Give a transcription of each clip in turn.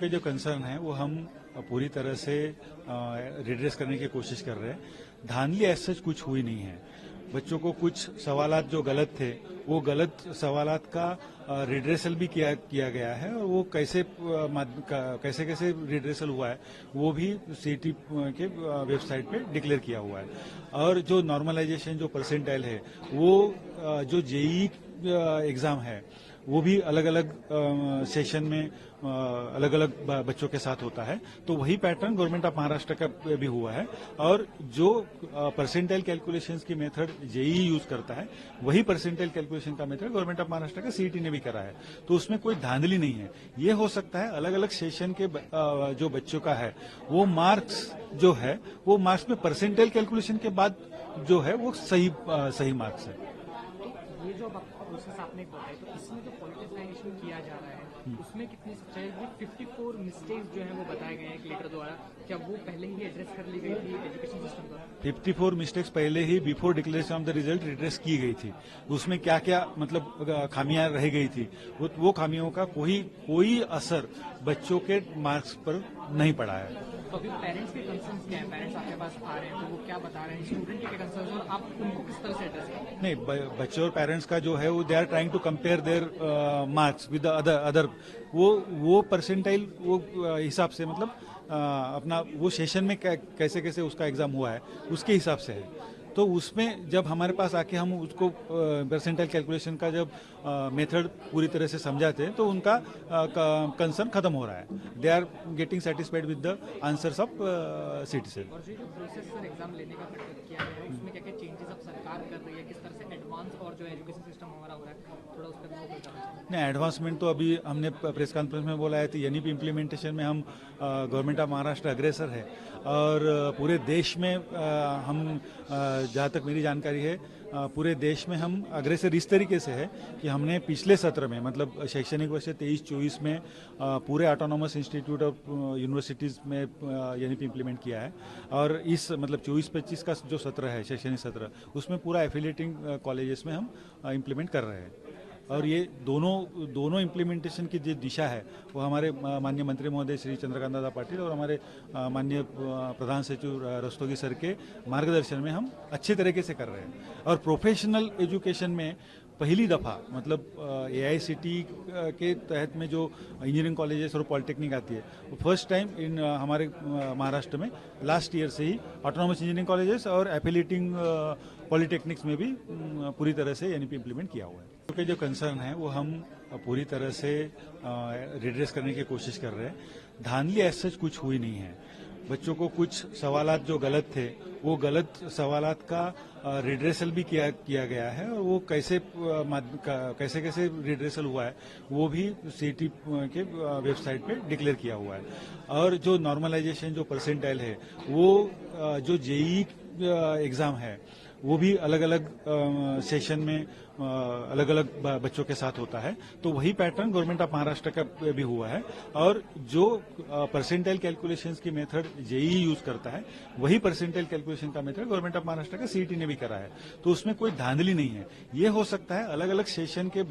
के जो कंसर्न है वो हम पूरी तरह से रिड्रेस करने की कोशिश कर रहे हैं। धांधली ऐसा कुछ हुई नहीं है। बच्चों को कुछ सवालात जो गलत थे वो गलत सवालात का रिड्रेसल भी किया गया है और वो कैसे कैसे रिड्रेसल हुआ है वो भी सीटी के वेबसाइट पे डिक्लेयर किया हुआ है। और जो नॉर्मलाइजेशन जो परसेंटाइल है वो जो जेई एग्जाम है वो भी अलग अलग सेशन में अलग अलग बच्चों के साथ होता है। तो वही पैटर्न गवर्नमेंट ऑफ महाराष्ट्र का भी हुआ है और जो परसेंटाइल कैलकुलेशंस की मेथड जेई यूज करता है वही परसेंटाइल कैलकुलेशन का मेथड गवर्नमेंट ऑफ महाराष्ट्र का सीईटी ने भी करा है। तो उसमें कोई धांधली नहीं है। ये हो सकता है अलग अलग सेशन के जो बच्चों का है वो मार्क्स जो है वो मार्क्स में परसेंटाइल कैलकुलेशन के बाद जो है वो सही मार्क्स है। ये जो प्रोसेस आपने बताया तो इसमें जो पॉलिटिसाइजेशन किया जा रहा है उसमें कितनी सच्चाई है? 54 मिस्टेक्स जो है वो बताए गए हैं एक लीडर द्वारा, क्या वो पहले ही एड्रेस कर ली गई थी एजुकेशन सिस्टम द्वारा? 54 मिस्टेक्स पहले ही before declaration of the result redress की गई थी। उसमें क्या क्या मतलब खामियां रह गई थी वो खामियों का कोई असर बच्चों के मार्क्स पर नहीं पड़ा है। तो अभी पेरेंट्स के कंसर्न्स क्या है? पेरेंट्स आपके पास आ रहे हैं तो वो क्या बता रहे हैं? स्टूडेंट के कंसर्न्स और आप उनको किस तरह से एड्रेस करें? नहीं, बच्चे और पेरेंट्स का जो है वो they are trying to compare their marks with other वो परसेंटाइल वो हिसाब से मतलब अपना वो सेशन में कैसे कैसे उसका एग्जाम हुआ है उसके हिसाब से है। तो उसमें जब हमारे पास आके हम उसको परसेंटाइल कैलकुलेशन का जब मेथड पूरी तरह से समझाते हैं तो उनका कंसर्न खत्म हो रहा है। They are getting satisfied with the answers of citizen. और जो प्रोसेस सर एग्जाम लेने का किया गया है उसमें क्या क्या चेंजेस अब सरकार कर रही है, किस तरह से एडवांस और जो एजुकेशन सिस्टम हमारा हो रहा है थोड़ा उस पर नहीं, एडवांसमेंट तो अभी हमने प्रेस कॉन्फ्रेंस में बोला है कि एनईपी इम्प्लीमेंटेशन में हम गवर्नमेंट ऑफ महाराष्ट्र अग्रेसर है और पूरे देश में हम जहाँ तक मेरी जानकारी है पूरे देश में हम अग्रेसर इस तरीके से है कि हमने पिछले सत्र में मतलब शैक्षणिक वर्ष 23-24 में पूरे ऑटोनॉमस इंस्टीट्यूट ऑफ यूनिवर्सिटीज़ में एनईपी इम्प्लीमेंट किया है और इस मतलब 24-25 का जो सत्र है शैक्षणिक सत्र उसमें पूरा एफिलिएटिंग कॉलेजेस में हम इम्प्लीमेंट कर रहे हैं। और ये दोनों इम्प्लीमेंटेशन की जो दिशा है वो हमारे माननीय मंत्री महोदय श्री चंद्रकांत दादा पाटिल और हमारे माननीय प्रधान सचिव रस्तोगी सर के मार्गदर्शन में हम अच्छे तरीके से कर रहे हैं। और प्रोफेशनल एजुकेशन में पहली दफ़ा मतलब एआईसीटी के तहत में जो इंजीनियरिंग कॉलेजेस और पॉलिटेक्निक आती है वो फर्स्ट टाइम इन हमारे महाराष्ट्र में लास्ट ईयर से ही ऑटोनॉमस इंजीनियरिंग कॉलेजेस और एफिलिएटिंग पॉलिटेक्निक्स में भी पूरी तरह से एनईपी इम्प्लीमेंट किया हुआ है। के जो कंसर्न है वो हम पूरी तरह से रिड्रेस करने की कोशिश कर रहे हैं। धांधली ऐसा कुछ हुई नहीं है। बच्चों को कुछ सवालात जो गलत थे वो गलत सवालात का रिड्रेसल भी किया गया है और वो कैसे रिड्रेसल हुआ है वो भी सीटी के वेबसाइट पे डिक्लेयर किया हुआ है। और जो नॉर्मलाइजेशन जो परसेंटाइल है वो जो जेई एग्जाम है वो भी अलग अलग सेशन में अलग अलग बच्चों के साथ होता है। तो वही पैटर्न गवर्नमेंट ऑफ महाराष्ट्र का भी हुआ है और जो परसेंटाइल कैलकुलेशंस की मेथड जेई यूज करता है वही परसेंटाइल कैलकुलेशन का मेथड गवर्नमेंट ऑफ महाराष्ट्र का सीईटी ने भी करा है। तो उसमें कोई धांधली नहीं है। ये हो सकता है अलग अलग सेशन के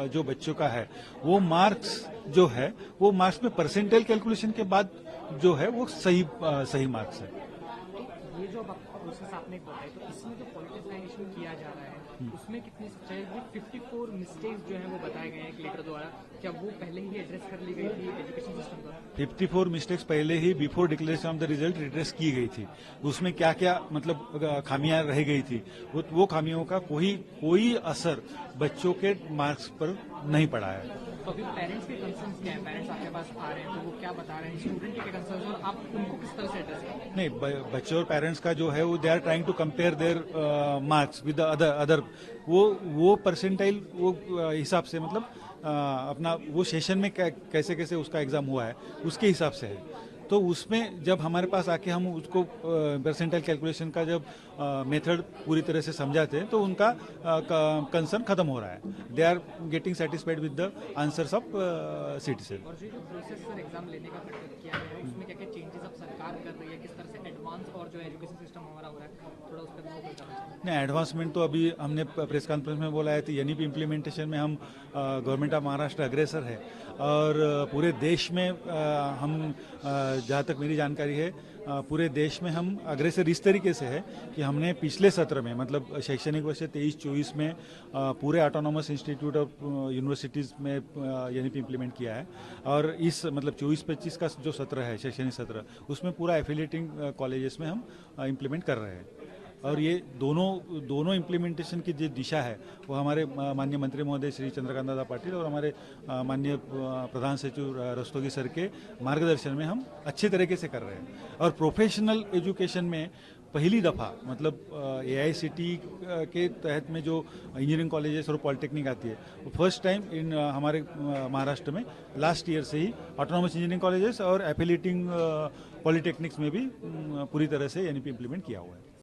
जो बच्चों का है वो मार्क्स जो है वो मार्क्स में परसेंटाइल कैलकुलेशन के बाद जो है वो सही मार्क्स है। ये जो प्रोसेस आपने बताया तो इसमें जो पॉलिटिसाइजेशन किया जा रहा है उसमें कितनी सच्चाई है? 54 मिस्टेक्स जो है वो बताए गए हैं एक लीडर द्वारा, क्या वो पहले ही एड्रेस कर ली गई थी एजुकेशन सिस्टम द्वारा? 54 मिस्टेक्स पहले ही before declaration of the result redress की गई थी। उसमें क्या क्या मतलब खामियां रह गई थी वो खामियों का कोई असर बच्चों के मार्क्स पर नहीं पड़ा है। तो अभी पेरेंट्स के कंसर्न्स क्या है? पेरेंट्स आपके पास आ रहे हैं तो वो क्या बता रहे हैं? स्टूडेंट के कंसर्न्स और आप उनको किस तरह से एड्रेस करें? नहीं, बच्चे और पेरेंट्स का जो है वो they are trying to compare their marks with other वो परसेंटाइल वो हिसाब से मतलब अपना वो सेशन में कैसे कैसे उसका एग्जाम हुआ है उसके हिसाब से है। तो उसमें जब हमारे पास आके हम उसको परसेंटाइल कैलकुलेशन का जब मेथड पूरी तरह से समझाते हैं तो उनका कंसर्न खत्म हो रहा है। They are getting satisfied with the answers of citizen. और जो प्रोसेस सर एग्जाम लेने का किया गया है उसमें क्या क्या चेंजेस अब सरकार कर रही है, किस तरह से एडवांस और जो एजुकेशन सिस्टम हमारा हो रहा है थोड़ा उस पर नहीं, एडवांसमेंट तो अभी हमने प्रेस कॉन्फ्रेंस में बोला है कि एनईपी इम्प्लीमेंटेशन में हम गवर्नमेंट ऑफ महाराष्ट्र अग्रेसर है और पूरे देश में हम जहाँ तक मेरी जानकारी है पूरे देश में हम अग्रेसर इस तरीके से है कि हमने पिछले सत्र में मतलब शैक्षणिक वर्ष 23-24 में पूरे ऑटोनॉमस इंस्टीट्यूट ऑफ यूनिवर्सिटीज़ में एनईपी इम्प्लीमेंट किया है और इस मतलब 24-25 का जो सत्र है शैक्षणिक सत्र उसमें पूरा एफिलिएटिंग कॉलेजेस में हम इम्प्लीमेंट कर रहे हैं और ये दोनों इम्प्लीमेंटेशन की जो दिशा है वो हमारे माननीय मंत्री महोदय श्री चंद्रकांत दादा पाटिल और हमारे माननीय प्रधान सचिव रस्तोगी सर के मार्गदर्शन में हम अच्छे तरीके से कर रहे हैं और प्रोफेशनल एजुकेशन में पहली दफ़ा मतलब AICTE के तहत में जो इंजीनियरिंग कॉलेजेस और पॉलिटेक्निक आती है वो फर्स्ट टाइम इन हमारे महाराष्ट्र में लास्ट ईयर से ही ऑटोनॉमस इंजीनियरिंग कॉलेजेस और एफिलिएटिंग पॉलिटेक्निक्स में भी पूरी तरह से NEP इम्प्लीमेंट किया हुआ है।